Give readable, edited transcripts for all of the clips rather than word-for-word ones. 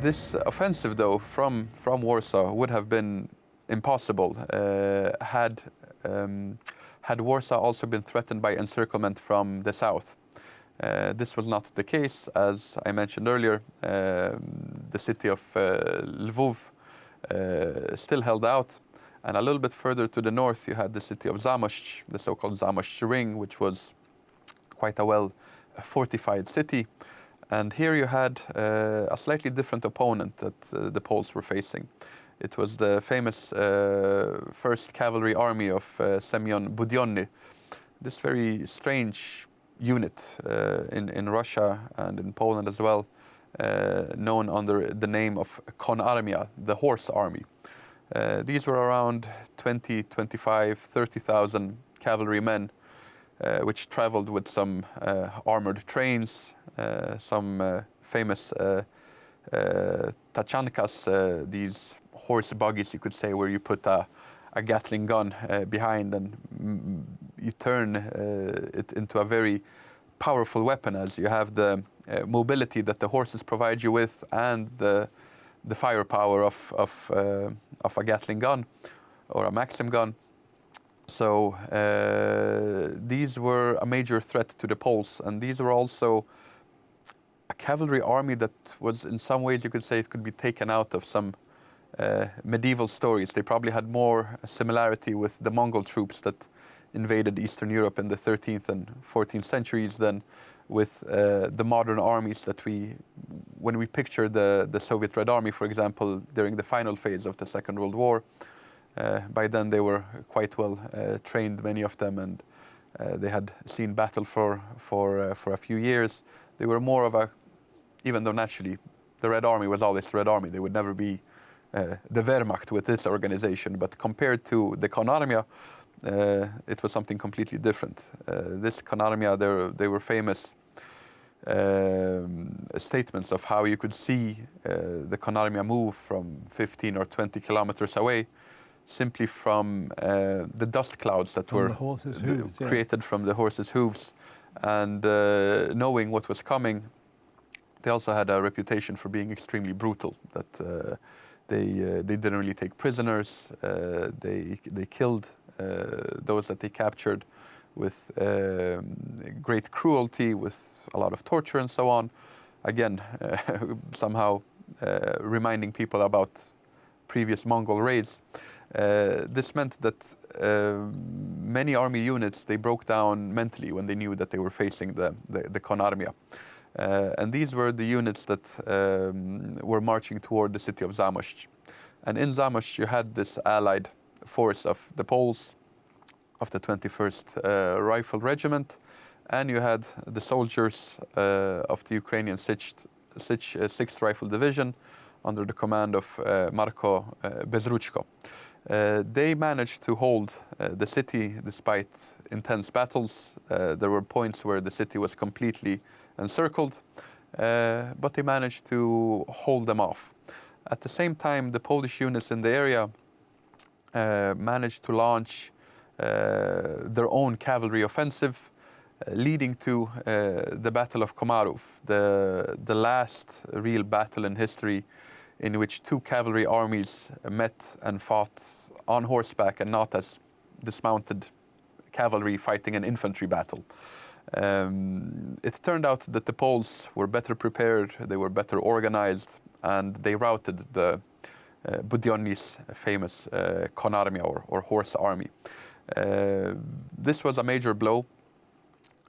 This offensive, though, from Warsaw would have been impossible had Warsaw also been threatened by encirclement from the south. This was not the case, as I mentioned earlier. The city of Lvov still held out, and a little bit further to the north you had the city of Zamość, the so-called Zamość Ring, which was quite a well-fortified city. And here you had a slightly different opponent that the Poles were facing. It was the famous First Cavalry Army of Semyon Budyonny, this very strange unit in Russia and in Poland as well, known under the name of Konarmia, the horse army. These were around 20, 25, 30,000 cavalry men, which traveled with some armored trains, some famous tachankas, these horse buggies, you could say, where you put a Gatling gun behind and you turn it into a very powerful weapon, as you have the mobility that the horses provide you with and the firepower of a Gatling gun or a Maxim gun. So these were a major threat to the Poles, and these were also a cavalry army that was, in some ways, you could say it could be taken out of some medieval stories. They probably had more similarity with the Mongol troops that invaded Eastern Europe in the 13th and 14th centuries than with the modern armies that when we picture the Soviet Red Army, for example, during the final phase of the Second World War. By then they were quite well trained, many of them, and they had seen battle for a few years. They were more of a, even though naturally the Red Army was always the Red Army, they would never be the Wehrmacht with its organization, but compared to the Konarmia, it was something completely different. This Konarmia, they were famous statements of how you could see the Konarmia move from 15 or 20 kilometers away, simply from the dust clouds that were created from the horses' hooves, and knowing what was coming. They also had a reputation for being extremely brutal, that they didn't really take prisoners. They killed those that they captured with great cruelty, with a lot of torture and so on. Again, somehow reminding people about previous Mongol raids. This meant that many army units, they broke down mentally when they knew that they were facing the Konarmia. And these were the units that were marching toward the city of Zamość. And in Zamość you had this allied force of the Poles, of the 21st Rifle Regiment, and you had the soldiers of the Ukrainian 6th Rifle Division under the command of Marko Bezruchko. They managed to hold the city despite intense battles. There were points where the city was completely encircled, but they managed to hold them off. At the same time, the Polish units in the area managed to launch their own cavalry offensive, leading to the Battle of Komarów, the last real battle in history in which two cavalry armies met and fought on horseback and not as dismounted cavalry fighting an infantry battle. It turned out that the Poles were better prepared, they were better organized, and they routed the Budyonny's famous Konarmia, or horse army. This was a major blow.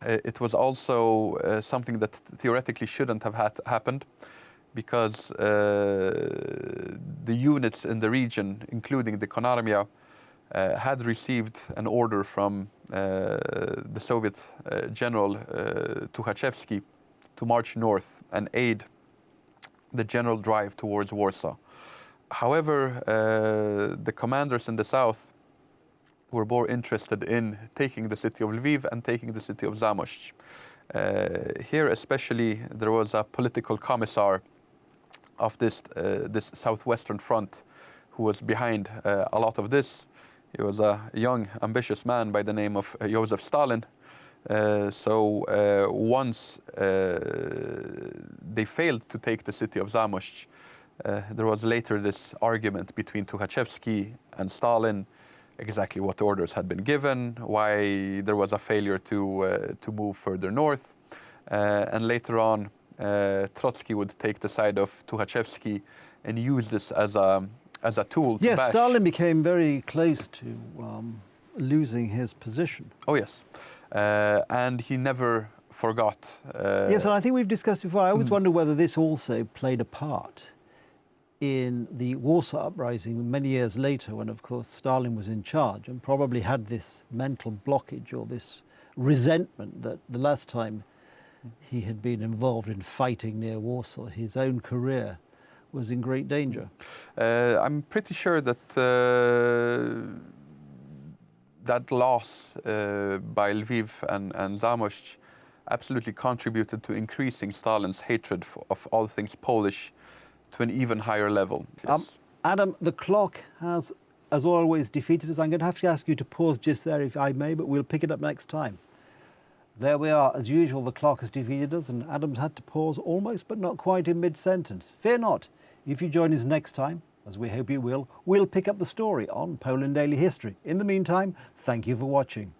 It was also something that theoretically shouldn't have happened, because the units in the region, including the Konarmia, had received an order from the Soviet general Tukhachevsky to march north and aid the general drive towards Warsaw. However, the commanders in the south were more interested in taking the city of Lviv and taking the city of Zamość. Here especially, there was a political commissar of this southwestern front who was behind a lot of this. He was a young, ambitious man by the name of Joseph Stalin. So once they failed to take the city of Zamość, there was later this argument between Tukhachevsky and Stalin, exactly what orders had been given, why there was a failure to move further north. And later on, Trotsky would take the side of Tukhachevsky and use this as a tool to bash. Stalin became very close to losing his position. Oh, yes. And he never forgot. Yes, and I think we've discussed before. I always wonder whether this also played a part in the Warsaw Uprising many years later, when, of course, Stalin was in charge and probably had this mental blockage or this resentment that the last time he had been involved in fighting near Warsaw, his own career was in great danger. I'm pretty sure that that loss by Lviv and Zamość absolutely contributed to increasing Stalin's hatred of all things Polish to an even higher level. Yes. Adam, the clock has, as always, defeated us. I'm going to have to ask you to pause just there, if I may, but we'll pick it up next time. There we are. As usual, the clock has defeated us, and Adam's had to pause almost, but not quite in mid-sentence. Fear not. If you join us next time, as we hope you will, we'll pick up the story on Poland Daily History. In the meantime, thank you for watching.